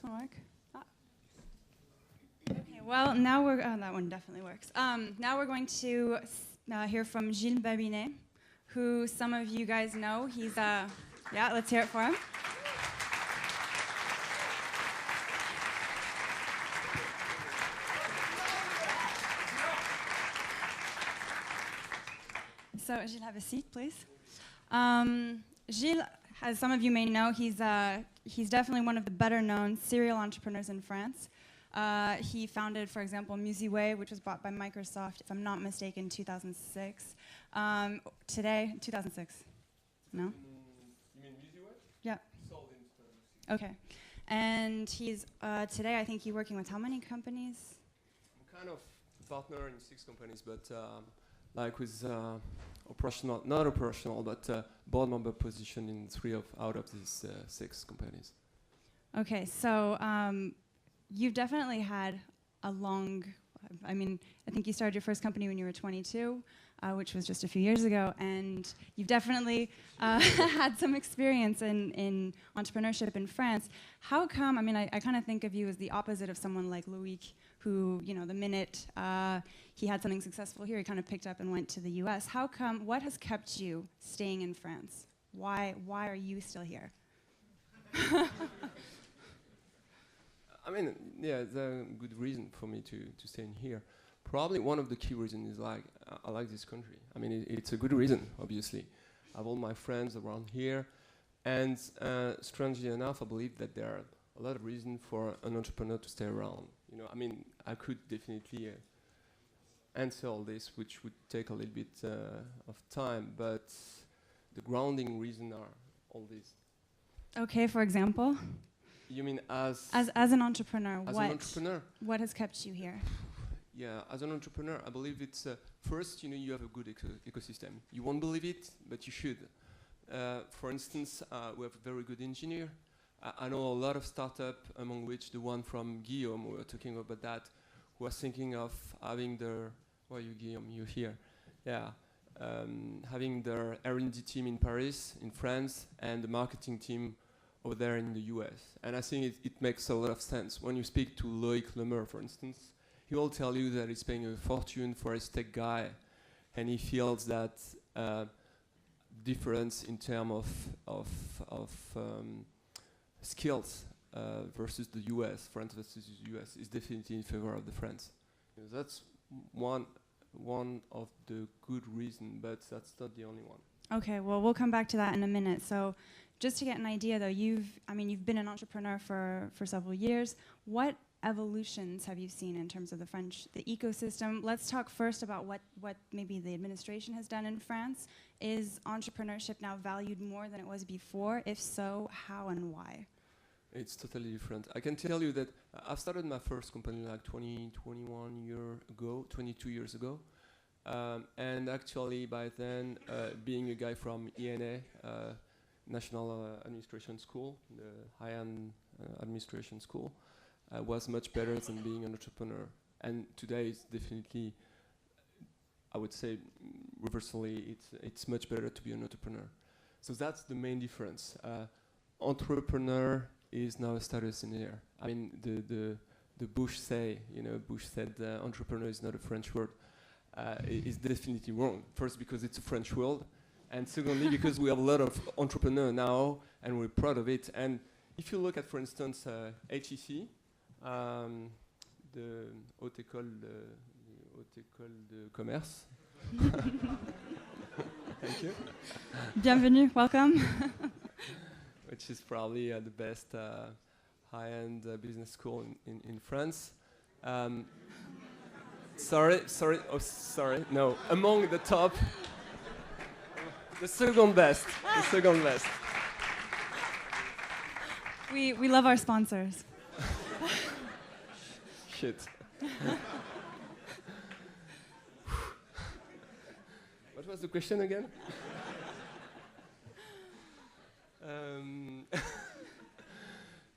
this one work? Ah. Okay, well, now we're, that one definitely works. Now we're going to hear from Gilles Babinet, who some of you guys know. He's, yeah, let's hear it for him. So, Gilles, have a seat, please. Gilles, as some of you may know, he's definitely one of the better-known serial entrepreneurs in France. He founded, for example, Musiway, which was bought by Microsoft, if I'm not mistaken, in 2006. Today, 2006. No? You mean Musiway? Yeah. Sold in 2006. Okay. And he's, today, I think you're working with how many companies? I'm kind of partner in 6 companies, but like with operational, not operational, but board member position in 3 out of these 6 companies. Okay, so you've definitely had a long, I mean, I think you started your first company when you were 22, which was just a few years ago, and you've definitely had some experience in entrepreneurship in France. How come, I mean, I kind of think of you as the opposite of someone like Loic, who, you know, the minute he had something successful here, he kind of picked up and went to the US. How come, what has kept you staying in France? Why are you still here? I mean, yeah, there's a good reason for me to stay in here. Probably one of the key reasons is like, I like this country. I mean, it's a good reason, obviously. I have all my friends around here, and strangely enough, I believe that there are a lot of reasons for an entrepreneur to stay around. You know, I mean, I could definitely answer all this, which would take a little bit of time, but the grounding reasons are all these. Okay, for example? You mean as an entrepreneur? As an entrepreneur? What has kept you here? Yeah, as an entrepreneur, I believe it's first, you know, you have a good ecosystem. You won't believe it, but you should. For instance, we have a very good engineer. I know a lot of startups, among which the one from Guillaume, we were talking about that, who was thinking of having their, where are you, Guillaume? You're here. Yeah, having their R&D team in Paris, in France, and the marketing team over there in the US. And I think it makes a lot of sense. When you speak to Loic Lemer, for instance, he will tell you that he's paying a fortune for his tech guy, and he feels that difference in terms of skills versus the US, France versus the US, is definitely in favor of the France. You know, that's one of the good reasons, but that's not the only one. Okay, well, we'll come back to that in a minute. So, just to get an idea, though, you've been an entrepreneur for several years. What evolutions have you seen in terms of the ecosystem? Let's talk first about what maybe the administration has done in France. Is entrepreneurship now valued more than it was before? If so, how and why? It's totally different. I can tell you that I started my first company like 21 years ago, 22 years ago. And actually by then, being a guy from ENA, National Administration School, the high-end administration school, was much better than being an entrepreneur. And today it's definitely, I would say, reversely, it's much better to be an entrepreneur. So that's the main difference. Entrepreneur is now a status in the air. I mean, the Bush said entrepreneur is not a French word. Is definitely wrong. First, because it's a French word, and secondly, because we have a lot of entrepreneurs now, and we're proud of it. And if you look at, for instance, HEC, the Haute École de Commerce. Thank you. Bienvenue, welcome. Which is probably the best high-end business school in France. Sorry, no, among the top, the second best. We love our sponsors. Shit. What was the question again?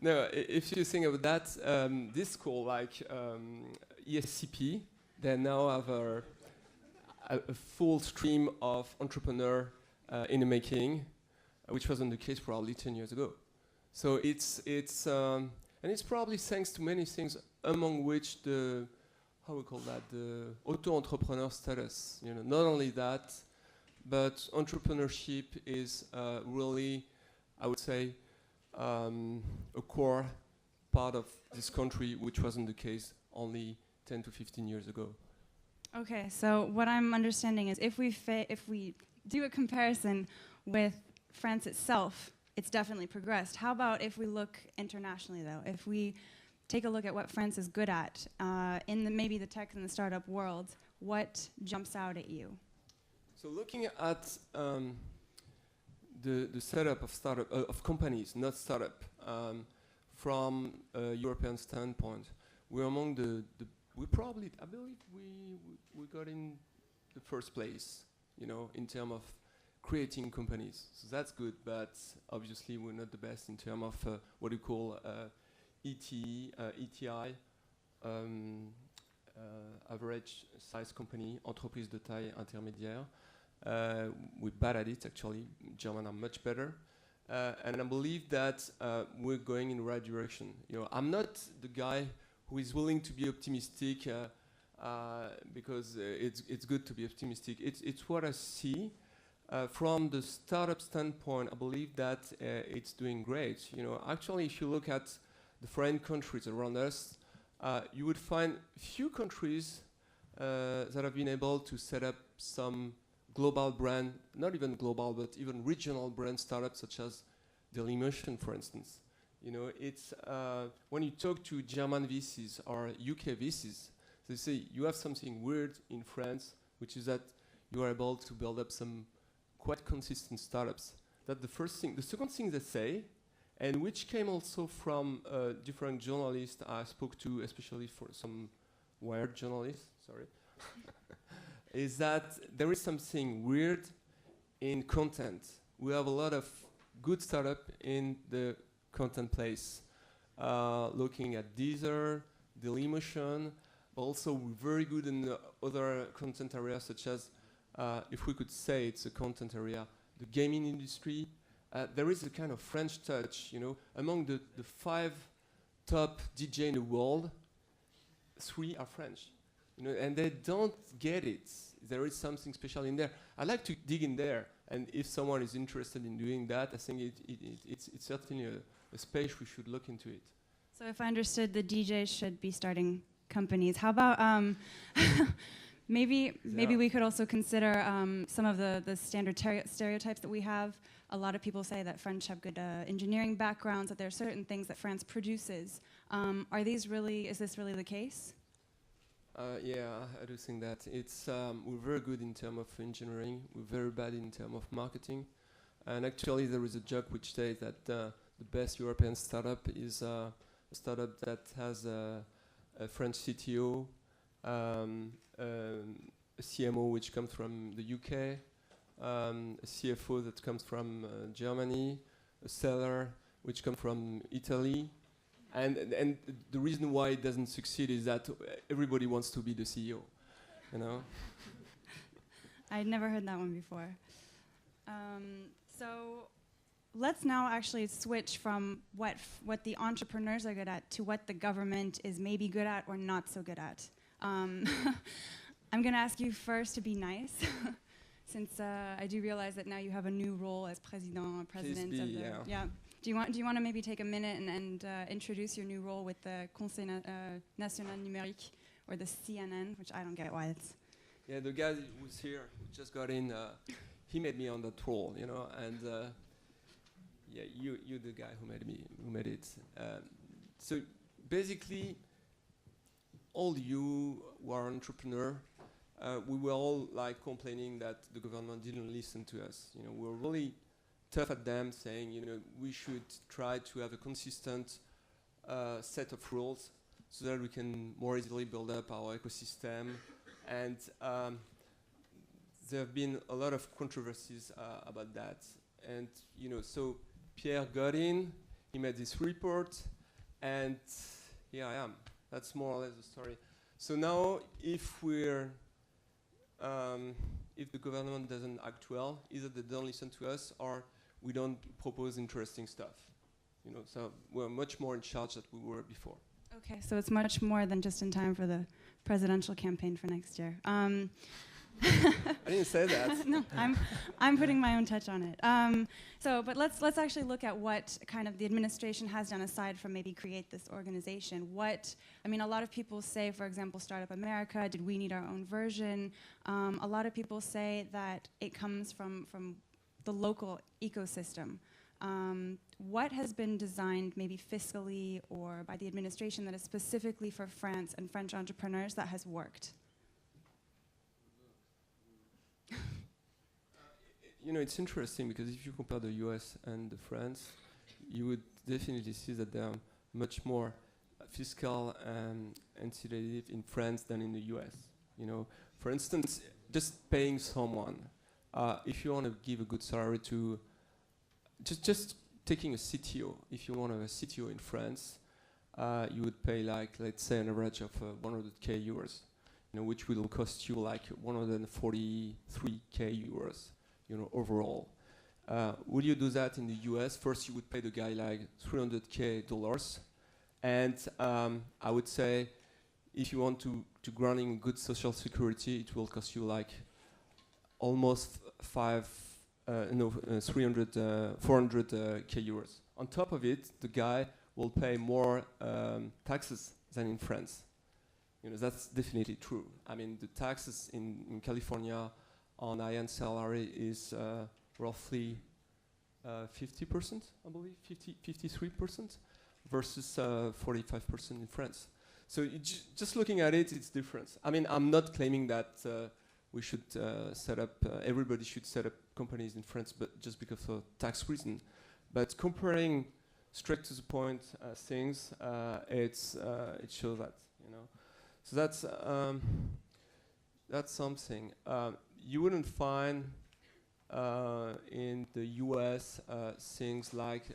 No, if you think about that, this school, like ESCP, they now have a full stream of entrepreneurs in the making, which wasn't the case probably 10 years ago. So it's And it's probably thanks to many things, among which the, how we call that, the auto-entrepreneur status. You know, not only that, but entrepreneurship is really, I would say, a core part of this country, which wasn't the case only 10 to 15 years ago. Okay, so what I'm understanding is if we do a comparison with France itself, it's definitely progressed. How about if we look internationally, though? If we take a look at what France is good at in maybe the tech and the startup world, what jumps out at you? So looking at the setup of startup of companies, not startup, from a European standpoint, we're among we probably, I believe we got in the first place, you know, in terms of creating companies. So that's good, but obviously we're not the best in terms of what you call ETI, average size company, entreprise de taille intermédiaire. We're bad at it, actually. German are much better. And I believe that we're going in the right direction. You know, I'm not the guy who is willing to be optimistic because it's good to be optimistic. It's what I see. From the startup standpoint, I believe that it's doing great. You know, actually, if you look at the foreign countries around us, you would find few countries that have been able to set up some global brand, not even global, but even regional brand startups such as Dailymotion, for instance. You know, it's when you talk to German VCs or UK VCs, they say you have something weird in France, which is that you are able to build up some quite consistent startups. That's the first thing. The second thing they say, and which came also from different journalists I spoke to, especially for some Wired journalists, sorry, is that there is something weird in content. We have a lot of good startup in the content place. Looking at Deezer, Dailymotion, but also we're very good in other content areas such as, if we could say it's a content area, the gaming industry. There is a kind of French touch, you know. Among the 5 top DJ in the world, 3 are French, you know, and they don't get it. There is something special in there. I'd like to dig in there, and if someone is interested in doing that, I think it's certainly a space we should look into it. So if I understood, the DJs should be starting companies. How about maybe we could also consider some of the standard stereotypes that we have. A lot of people say that French have good engineering backgrounds, that there are certain things that France produces. Is this really the case? Yeah, I do think that it's we're very good in terms of engineering. We're very bad in terms of marketing, and actually there is a joke which says that the best European startup is a startup that has a French CTO, a CMO which comes from the UK, a CFO that comes from Germany, a seller which comes from Italy. And the reason why it doesn't succeed is that everybody wants to be the CEO, you know? I'd never heard that one before. So let's now actually switch from what the entrepreneurs are good at to what the government is maybe good at or not so good at. I'm going to ask you first to be nice, since I do realize that now you have a new role as president of the... Yeah. Do you want to maybe take a minute and introduce your new role with the Conseil National Numérique, or the CNN, which I don't get why it's... Yeah, the guy who's here, who just got in, he made me on that role, you know, and yeah, you're the guy who made it. So basically, all you who are entrepreneur, we were all like complaining that the government didn't listen to us. You know, we were really tough at them, saying, you know, we should try to have a consistent set of rules so that we can more easily build up our ecosystem. And there have been a lot of controversies about that. And, you know, so Pierre got in, he made this report, and here I am. That's more or less the story. So now, if the government doesn't act well, either they don't listen to us or we don't propose interesting stuff. So we're much more in charge than we were before. Okay, so it's much more than just in time for the presidential campaign for next year. I didn't say that. No, I'm putting my own touch on it. But let's actually look at what kind of the administration has done aside from maybe create this organization. A lot of people say, for example, Startup America, did we need our own version? A lot of people say that it comes from the local ecosystem. What has been designed maybe fiscally or by the administration that is specifically for France and French entrepreneurs that has worked? It's interesting because if you compare the US and the France, you would definitely see that they are much more fiscal and incitative in France than in the US. For instance, just paying someone, if you want to give a good salary to, just taking a CTO, if you want a CTO in France, you would pay let's say an average of 100k euros, which will cost you 143k euros. Overall. Would you do that in the US? First, you would pay the guy $300k, and I would say, if you want to grounding good social security, it will cost you almost 400k euros. On top of it, the guy will pay more taxes than in France. That's definitely true. The taxes in California on high-end salary is roughly 50%, I believe, 53% versus 45% in France. So just looking at it, it's different. I'm not claiming that we should everybody should set up companies in France, but just because of tax reason. But comparing straight to the point things, it shows that, So that's something. You wouldn't find in the US things like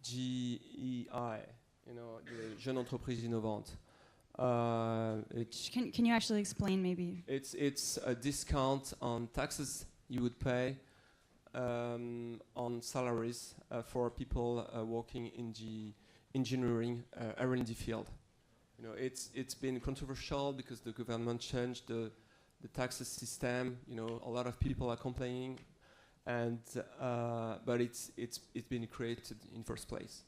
GEI, the Jeune Entreprise Innovante. Can you actually explain maybe? It's a discount on taxes you would pay on salaries for people working in the engineering R&D field. It's been controversial because the government changed the taxes system. A lot of people are complaining, but it's been created in first place.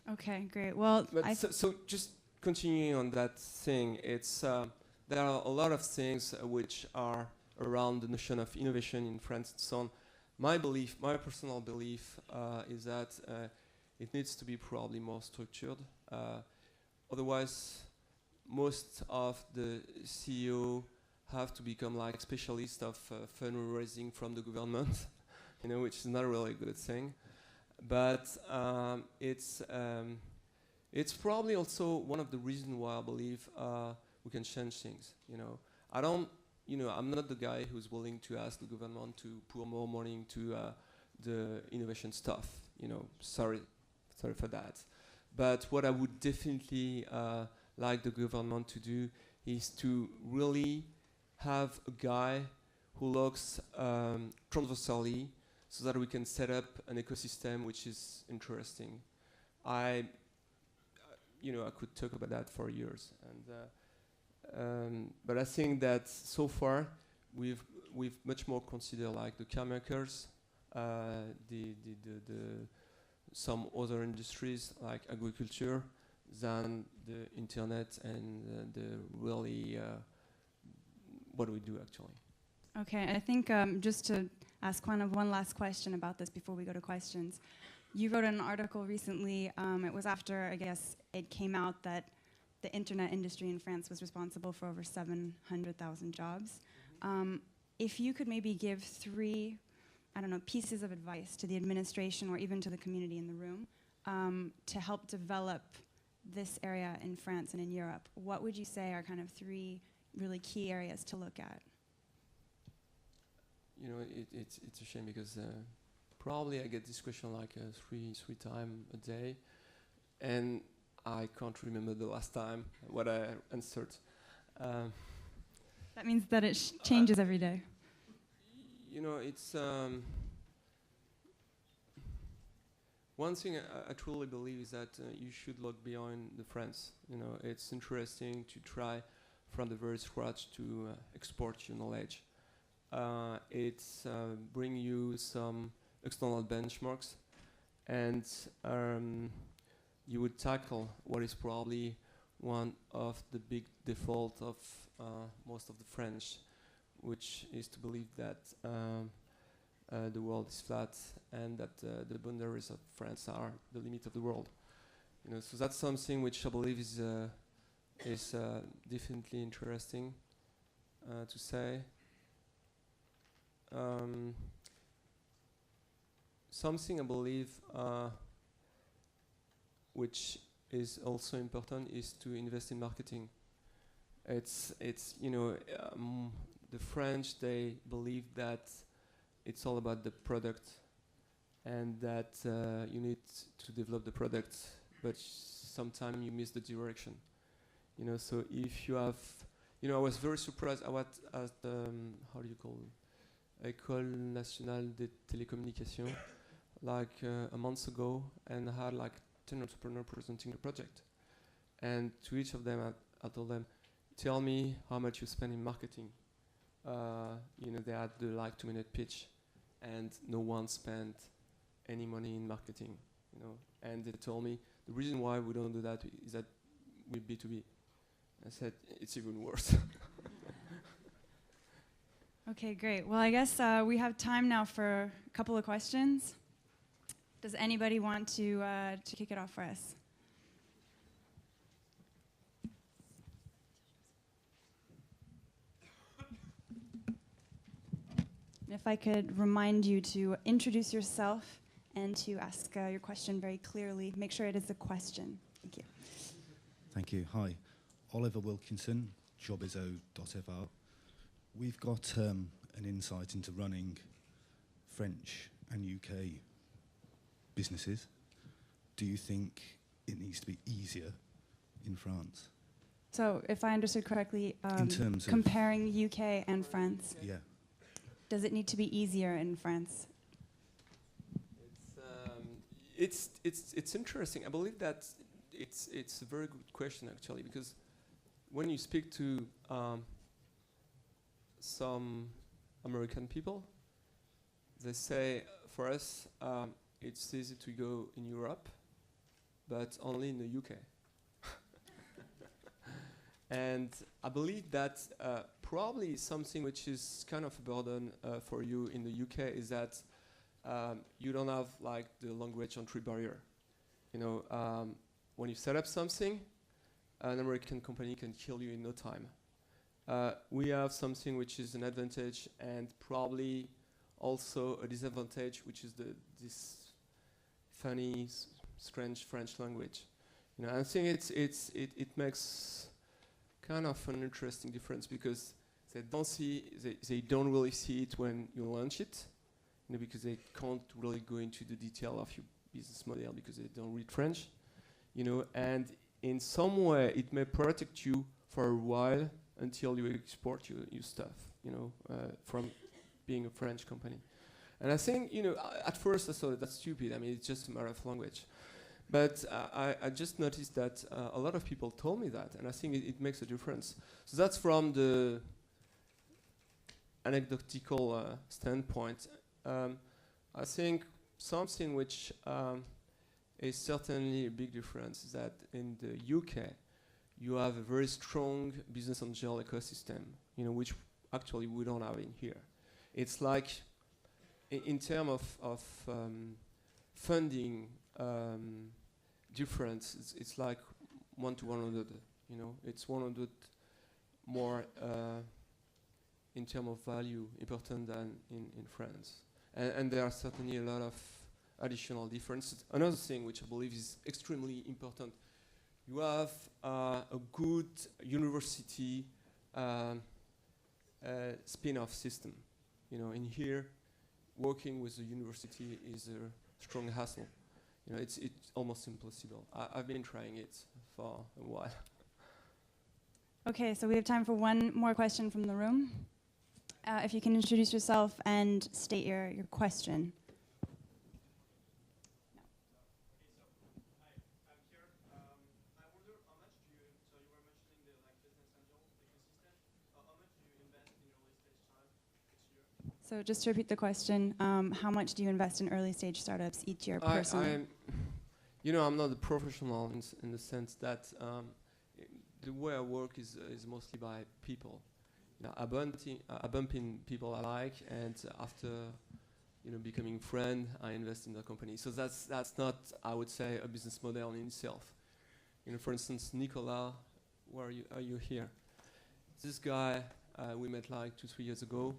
Okay, great. Well, so just continuing on that thing, there are a lot of things which are around the notion of innovation in France and so on. My personal belief, is that it needs to be probably more structured. Otherwise, most of the CEO have to become specialists of fundraising from the government, which is not really a good thing. But it's probably also one of the reasons why I believe we can change things. I'm not the guy who's willing to ask the government to pour more money into the innovation stuff. Sorry for that. But what I would definitely like the government to do is to really have a guy who looks transversally so that we can set up an ecosystem which is interesting. I could talk about that for years, but I think that so far we've much more considered the car makers, some other industries like agriculture than the internet and the really what do we do actually. Okay, I think just to ask one last question about this before we go to questions. You wrote an article recently, it was after, I guess, it came out that the internet industry in France was responsible for over 700,000 jobs. If you could maybe give 3, pieces of advice to the administration or even to the community in the room to help develop this area in France and in Europe, what would you say are kind of 3 really key areas to look at? It's a shame because probably I get this question three times a day, and I can't remember the last time what I answered. That means that it changes every day. It's one thing I truly believe is that you should look beyond the France. You know, it's interesting to try from the very scratch to export your knowledge. It's bring you some external benchmarks, and you would tackle what is probably one of the big default of most of the French, which is to believe that the world is flat and that the boundaries of France are the limit of the world. You know, so that's something which I believe is definitely interesting to say. Something I believe which is also important is to invest in marketing. It's you know, the French, they believe that it's all about the product and that you need to develop the product, but sometimes you miss the direction. You know, so if you have, you know, I was very surprised at what at how do you call it? École Nationale des Télécommunications, like a month ago, and I had like 10 entrepreneurs presenting the project. And to each of them, I told them, tell me how much you spend in marketing. You know, they had the like 2-minute pitch, and no one spent any money in marketing. You know, and they told me the reason why we don't do that is that we're B2B. I said it's even worse. Okay, great. Well, I guess we have time now for a couple of questions. Does anybody want to kick it off for us? If I could remind you to introduce yourself and to ask your question very clearly. Make sure it is a question. Thank you. Thank you. Hi. Oliver Wilkinson, jobizo.fr. We've got an insight into running French and UK businesses. Do you think it needs to be easier in France? So, if I understood correctly, in terms of comparing UK and France. Yeah. Does it need to be easier in France? It's interesting. I believe that it's a very good question actually, because when you speak to some American people, they say for us it's easy to go in Europe, but only in the UK. And I believe that probably something which is kind of a burden for you in the UK is that you don't have like the language entry barrier. You know, when you set up something, an American company can kill you in no time. We have something which is an advantage and probably also a disadvantage, which is this funny, strange French language. You know, I think it makes kind of an interesting difference because they don't really see it when you launch it, you know, because they can't really go into the detail of your business model because they don't read French, you know, and in some way it may protect you for a while until you export your stuff, you know, from being a French company. And I think, you know, at first I thought that's stupid. I mean, it's just a matter of language. But I just noticed that a lot of people told me that, and I think it makes a difference. So that's from the anecdotal standpoint. I think something which is certainly a big difference is that in the UK, you have a very strong business angel ecosystem, you know, which actually we don't have in here. It's like, in terms of funding difference, it's like 1 to 100, you know, it's 100 more in terms of value important than in France. And there are certainly a lot of additional differences. Another thing which I believe is extremely important, you have a good university spin-off system. You know, in here, working with the university is a strong hassle. You know, it's almost impossible. I've been trying it for a while. Okay, so we have time for one more question from the room. If you can introduce yourself and state your question. So just to repeat the question, how much do you invest in early stage startups each year personally? You know, I'm not a professional in the sense that the way I work is mostly by people. You know, I bump in people I like, and after becoming friend, I invest in the company. So that's not, I would say, a business model in itself. You know, for instance, Nicolas, where are you here? This guy we met like 2-3 years ago,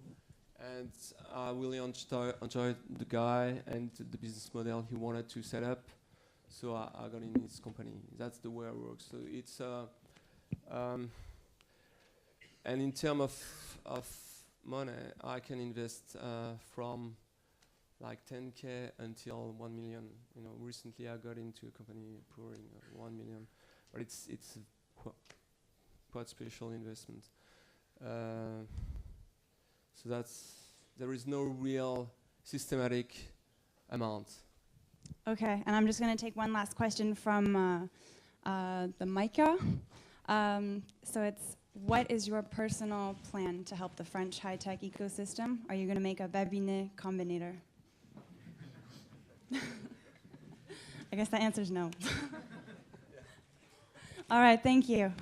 and I really enjoyed the guy and the business model he wanted to set up. So I got in his company. That's the way I work. So it's and in terms of money, I can invest from like 10K until 1 million. You know, recently I got into a company pouring 1 million, but it's quite special investment. So there is no real systematic amount. Okay, and I'm just going to take one last question from the Micah. So it's, what is your personal plan to help the French high-tech ecosystem? Are you going to make a Babinet combinator? I guess the answer is no. All right, thank you.